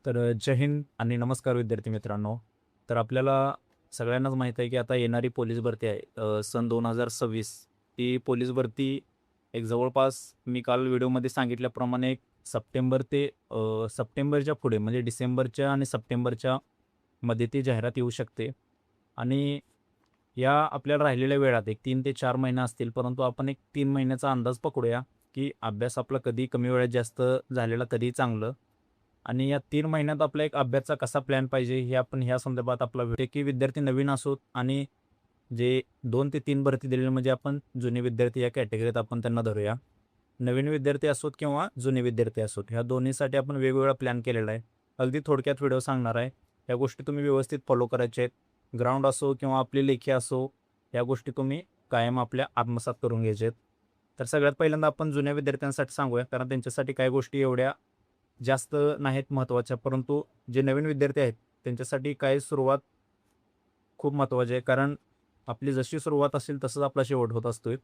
जय हिंद आणि नमस्कार विद्यार्थी मित्रांनो. आपल्याला सगळ्यांनाच माहीत आहे की आता येणारी पोलीस भरती आहे सन 2026. ती पोलीस भरती एक जवळपास मी काल व्हिडिओमध्ये सांगितल्याप्रमाणे एक सप्टेंबर ते सप्टेंबरच्या पुढे म्हणजे डिसेंबरच्या आणि सप्टेंबरच्या मध्ये ती जाहिरात येऊ शकते. आणि या आपल्याला राहिलेल्या वेळात एक 3 ते 4 महिने असतील, परंतु आपण एक 3 महिन्याचा अंदाज पकडूया की अभ्यास आपला कधी कमी वेळात जास्त झालेला कधी चांगलं. आणि या 3 महिन्यात आपला एक अभ्यासाचा कसा प्लॅन पाहिजे हे आपण ह्या संदर्भात आपला व्हिडिओ की विद्यार्थी नवीन असोत आणि जे 2 ते 3 भरती दिलेले म्हणजे आपण जुने विद्यार्थी या कॅटेगरीत आपण त्यांना धरूया. नवीन विद्यार्थी असोत किंवा जुने विद्यार्थी असोत, ह्या दोन्हीसाठी आपण वेगवेगळा प्लॅन केलेला आहे. अगदी थोडक्यात व्हिडिओ सांगणार आहे. या गोष्टी तुम्ही व्यवस्थित फॉलो करायच्या आहेत. ग्राउंड असो किंवा आपली लेखी असो, या गोष्टी तुम्ही कायम आपल्या आत्मसात करून घ्यायच्या आहेत. सगळ्यात पहिल्यांदा आपण जुन्या विद्यार्थ्यांसाठी सांगूया, कारण त्यांच्यासाठी काही गोष्टी एवढ्या जास्त नाहीत महत्त्वाच्या, परंतु जे नवीन विद्यार्थी आहेत त्यांच्यासाठी काय सुरुवात खूप महत्त्वाची आहे. कारण आपली जशी सुरुवात असेल तसंच आपला शेवट होत असतोय.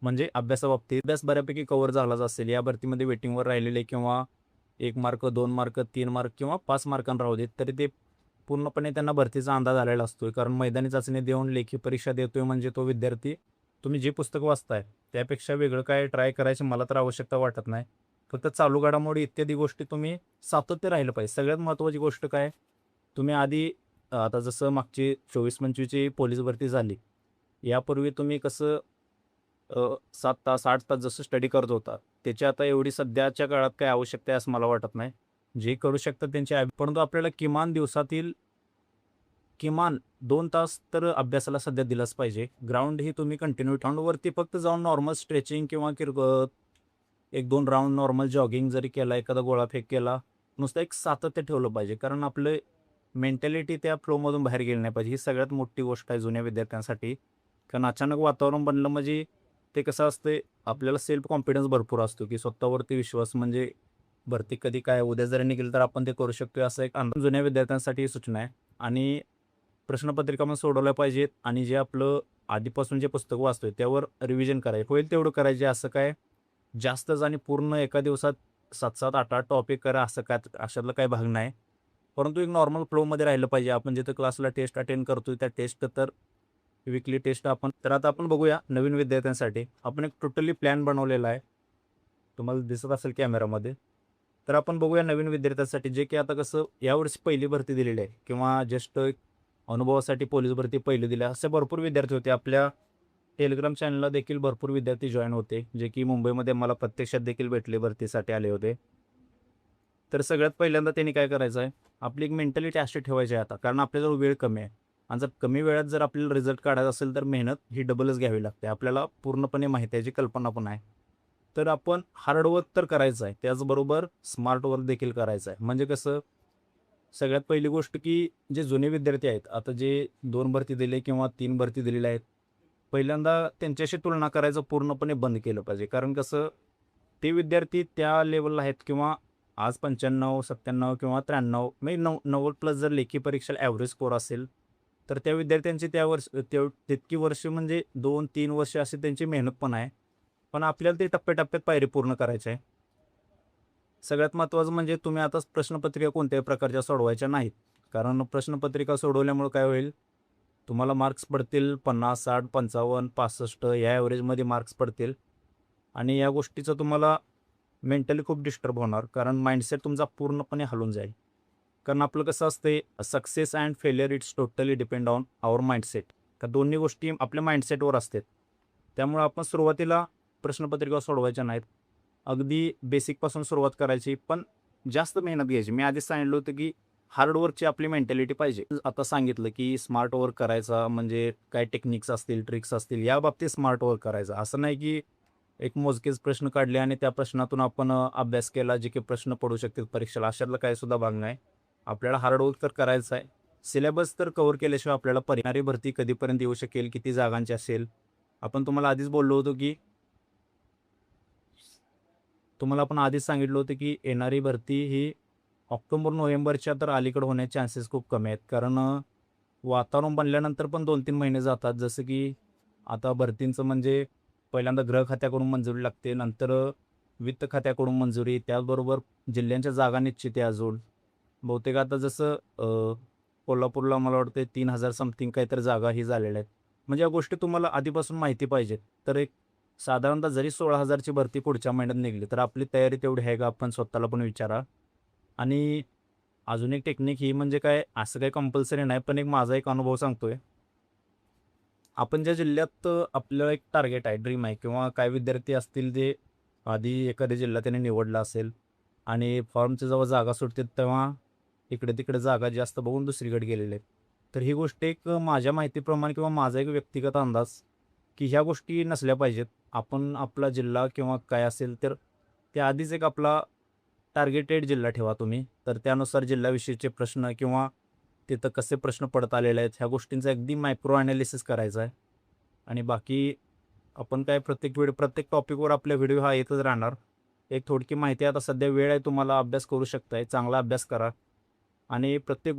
म्हणजे अभ्यासाबाबतीत अभ्यास बऱ्यापैकी कव्हर झालाच असेल. या भरतीमध्ये वेटिंगवर राहिलेले किंवा 1 मार्क, 2 मार्क, 3 मार्क किंवा 5 मार्कांना राहू देत, तरी ते पूर्णपणे त्यांना भरतीचा अंदाज आलेला असतोय. कारण मैदानी चाचणी देऊन लेखी परीक्षा देतोय म्हणजे तो विद्यार्थी तुम्ही जे पुस्तक वाचताय त्यापेक्षा वेगळं काय ट्राय करायची मला तर आवश्यकता वाटत नाही. फक्त चालू घडामोडी इत्यादी गोष्टी तुम्ही सातत्य राहिलं पाहिजे. सगळ्यात महत्त्वाची गोष्ट काय, तुम्ही आधी आता जसं मागची 24-25ची पोलीस भरती झाली, यापूर्वी तुम्ही कसं 7 तास, 8 तास जसं स्टडी करत होता, त्याची आता एवढी सध्याच्या काळात काही आवश्यकता आहे असं मला वाटत नाही. जे करू शकतात त्यांचे परंतु आपल्याला किमान दिवसातील किमान 2 तास तर अभ्यासाला सध्या दिलाच पाहिजे. ग्राउंड ही तुम्ही कंटिन्यू ग्राउंडवरती फक्त जाऊन नॉर्मल स्ट्रेचिंग किंवा 1-2 राउंड नॉर्मल जॉगिंग जरी केला, एखादा गोळाफेक केला, नुसतं एक सातत्य ठेवलं पाहिजे. कारण आपलं मेंटॅलिटी त्या फ्लोमधून बाहेर गेली नाही पाहिजे. ही सगळ्यात मोठी गोष्ट आहे जुन्या विद्यार्थ्यांसाठी. कारण अचानक वातावरण बनलं म्हणजे ते कसं असतंय, आपल्याला सेल्फ कॉन्फिडन्स भरपूर असतो, की स्वतःवरती विश्वास म्हणजे भरती कधी काय उद्या जरी निघेल तर आपण ते करू शकतो, असं एक जुन्या विद्यार्थ्यांसाठी ही सूचना आहे. आणि प्रश्नपत्रिका पण सोडवल्या पाहिजेत आणि जे आपलं आधीपासून जे पुस्तक वाचतोय त्यावर रिव्हिजन करायचं होईल तेवढं करायचे. असं काय जास्तच आणि पूर्ण एका दिवसात 7-7, 8-8 टॉपिक करा असं काय अशातला काही भाग नाही. परंतु एक नॉर्मल फ्लोमध्ये राहिलं पाहिजे. आपण जिथं क्लासला टेस्ट अटेंड करतोय त्या टेस्ट तर वीकली टेस्ट आपण तर आता आपण बघूया नवीन विद्यार्थ्यांसाठी. आपण एक टोटली प्लॅन बनवलेला आहे. तुम्हाला दिसत असेल कॅमेरामध्ये. तर आपण बघूया नवीन विद्यार्थ्यांसाठी जे की आता कसं यावर्षी पहिली भरती दिलेली आहे किंवा जस्ट अनुभवासाठी पोलीस भरती पहिली दिली असे भरपूर विद्यार्थी होते. आपल्या टेलिग्राम चॅनलला देखील भरपूर विद्यार्थी जॉईन होते, जे की मुंबईमध्ये मला प्रत्यक्षात देखील भेटले, भरतीसाठी आले होते. तर सगळ्यात पहिल्यांदा त्यांनी काय करायचं आहे, आपली एक मेंटॅलिटी अशी ठेवायची आहे आता, कारण आपल्याजवळ वेळ कमी आहे. आणि जर कमी वेळात जर आपल्याला रिझल्ट काढायचा असेल तर मेहनत ही डबलच घ्यावी लागते. आपल्याला पूर्णपणे माहिती आहे, याची कल्पना पण आहे. तर आपण हार्डवर्क तर करायचं आहे, त्याचबरोबर स्मार्ट वर्क देखील करायचं आहे. म्हणजे कसं, सगळ्यात पहिली गोष्ट की जे जुने विद्यार्थी आहेत, आता जे 2 भरती दिले किंवा 3 भरती दिलेल्या आहेत, पहिल्यांदा त्यांच्याशी तुलना करायचं पूर्णपणे बंद केलं पाहिजे. कारण कसं, ते विद्यार्थी त्या लेवलला आहेत किंवा आज 95, 97 किंवा 93 म्हणजे 90 प्लस जर लेखी परीक्षेला ॲव्हरेज स्कोर असेल, तर त्या विद्यार्थ्यांची त्या वर्ष तितकी वर्ष म्हणजे 2-3 वर्ष अशी त्यांची मेहनत पण आहे. पण आपल्याला ते टप्प्याटप्प्यात पायरी पूर्ण करायची आहे. सगळ्यात महत्त्वाचं म्हणजे तुम्ही आता प्रश्नपत्रिका कोणत्याही प्रकारच्या सोडवायच्या नाहीत. कारण प्रश्नपत्रिका सोडवल्यामुळे काय होईल, तुम्हाला मार्क्स पडतील 50, 60, 55, 65 या ॲव्हरेजमध्ये मार्क्स पडतील. आणि या गोष्टीचं तुम्हाला मेंटली खूप डिस्टर्ब होणार, कारण माइंडसेट तुमचा पूर्णपणे हलून जाईल. कारण आपलं कसं असते, success and failure it's totally depend on our mindset. त्या दोन्ही गोष्टी आपल्या माइंडसेटवर असतात. त्यामुळे आपण सुरुवातीला प्रश्नपत्रिका सोडवायच्या नाहीत. अगदी बेसिकपासून सुरुवात करायची, पण जास्त मेहनत घ्यायची. मी आधीच सांगितलं होतं की हार्डवर्कची आपली मेंटॅलिटी पाहिजे. आता सांगितलं की स्मार्ट वर्क करायचा म्हणजे काय टेक्निक्स असतील, ट्रिक्स असतील, या बाबतीत स्मार्ट वर्क करायचं. असं नाही की एक मोजकेच प्रश्न काढले आणि त्या प्रश्नातून आपण अभ्यास केला, जे की प्रश्न पडू शकतील परीक्षेला, अशातला काही सुद्धा भाग नाही. आपल्याला हार्डवर्क तर करायचं आहे. सिलेबस तर कव्हर केल्याशिवाय आपल्याला येणारी भरती कधीपर्यंत येऊ शकेल, किती जागांची असेल. आपण तुम्हाला आधीच बोललो होतो की तुम्हाला आपण आधीच सांगितलं होतं की येणारी भरती ही ऑक्टोबर-नोव्हेंबरच्या तर अलीकडे होण्याचे चान्सेस खूप कमी आहेत. कारण वातावरण बनल्यानंतर पण 2-3 महिने जातात. जसं की आता भरतींचं म्हणजे पहिल्यांदा गृह खात्याकडून मंजुरी लागते, नंतर वित्त खात्याकडून मंजुरी, त्याचबरोबर जिल्ह्यांच्या जागा निश्चित आहे अजून. बहुतेक आता जसं कोल्हापूरला मला वाटतं 3,000 समथिंग काहीतरी जागा ही झालेल्या आहेत. म्हणजे या गोष्टी तुम्हाला आधीपासून माहिती पाहिजेत. तर एक साधारणतः जरी 16,000ची भरती पुढच्या महिन्यात निघाली, तर आपली तयारी तेवढी आहे का? आपण स्वतःला पण विचारा. आणि अजून एक टेक्निक ही म्हणजे काय, असं काही कंपल्सरी नाही, पण एक माझा एक अनुभव सांगतोय. आपण ज्या जिल्ह्यात आपलं एक टार्गेट आहे, ड्रीम आहे किंवा काही विद्यार्थी असतील जे आधी एखाद्या जिल्हा त्याने निवडला असेल आणि फॉर्मच्या जेव्हा जागा सुटतात तेव्हा इकडे-तिकडे जागा जास्त बघून दुसरीकडे गेलेले आहेत. तर ही गोष्ट एक माझ्या माहितीप्रमाणे किंवा माझा एक व्यक्तिगत अंदाज, की ह्या गोष्टी नसल्या पाहिजेत. आपण आपला जिल्हा किंवा काय असेल तर त्याआधीच एक आपला टार्गेटेड जिल्हा ठेवा तुम्ही. तर त्यानुसार जिल्ह्याविषयीचे प्रश्न किंवा तिथं कसे प्रश्न पडत आलेले आहेत, ह्या गोष्टींचा अगदी मायक्रो एनालिसिस करायचा आहे. आणि बाकी आपण काय प्रत्येक टॉपिकवर आपला व्हिडिओ हा येतच राहणार. एक थोडकी माहिती आहे, आता सध्या वेळ आहे, तुम्हाला अभ्यास करू शकताय. चांगला अभ्यास करा आणि प्रत्येक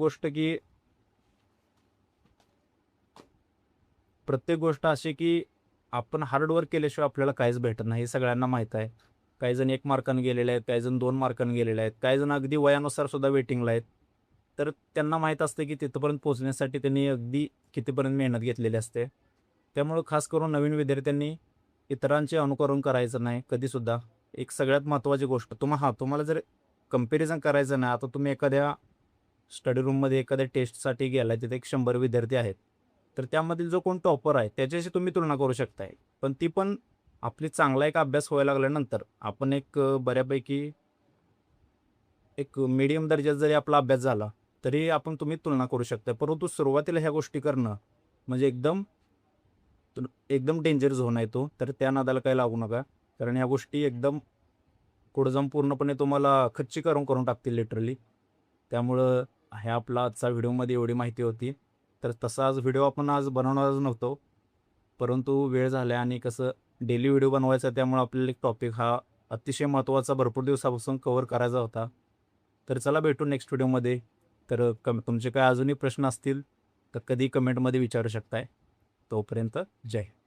गोष्ट अशी की आपण हार्ड वर्क केल्याशिवाय आपल्याला काहीच भेटत नाही, हे सगळ्यांना माहीत आहे. काही जण 1 मार्काने गेलेले आहेत, काही जण 2 मार्काने गेलेले आहेत, काही जण अगदी वयानुसार सुद्धा वेटिंगला आहेत. तर त्यांना माहीत असतं की तिथपर्यंत पोहोचण्यासाठी त्यांनी अगदी कितीपर्यंत मेहनत घेतलेली असते. त्यामुळं खास करून नवीन विद्यार्थ्यांनी इतरांचे अनुकरण करायचं नाही कधीसुद्धा. एक सगळ्यात महत्त्वाची गोष्ट तुम्हाला जर कंपॅरिझन करायचं नाही, आता तुम्ही एखाद्या स्टडी रूममध्ये एखाद्या टेस्टसाठी गेलाय, तिथे एक 100 विद्यार्थी आहेत. तर त्यामधील जो कोण टॉपर आहे, त्याच्याशी तुम्ही तुलना करू शकताय. पण ती पण आपली चांगला एक अभ्यास व्हायला लागल्यानंतर आपण एक बऱ्यापैकी एक मीडियम दर्जाचा जरी आपला अभ्यास झाला, तरी तुम्ही तुलना करू शकता. परंतु सुरुवातीला ह्या गोष्टी करणं म्हणजे एकदम डेंजर झोन आहे तो. तर त्या नादाला काही लागू नका. कारण ह्या गोष्टी एकदम पुढे जाऊन पूर्णपणे तुम्हाला खच्चीकरण करून टाकतील लिटरली. त्यामुळं ह्या आपला आजचा व्हिडिओमध्ये एवढी माहिती होती. तर तसा आज व्हिडिओ आपण आज बनवणारच नव्हतो. परंतु वेळ झाला आणि कसं डेली व्हिडिओ बनवायचा, त्यामुळे आपल्याला एक टॉपिक हा अतिशय महत्त्वाचा भरपूर दिवसापासून कव्हर करायचा होता. तर चला भेटू नेक्स्ट व्हिडिओमध्ये. तर तुमचे काय अजूनही प्रश्न असतील तर कधी कमेंटमध्ये विचारू शकताय. तोपर्यंत जय हिंद.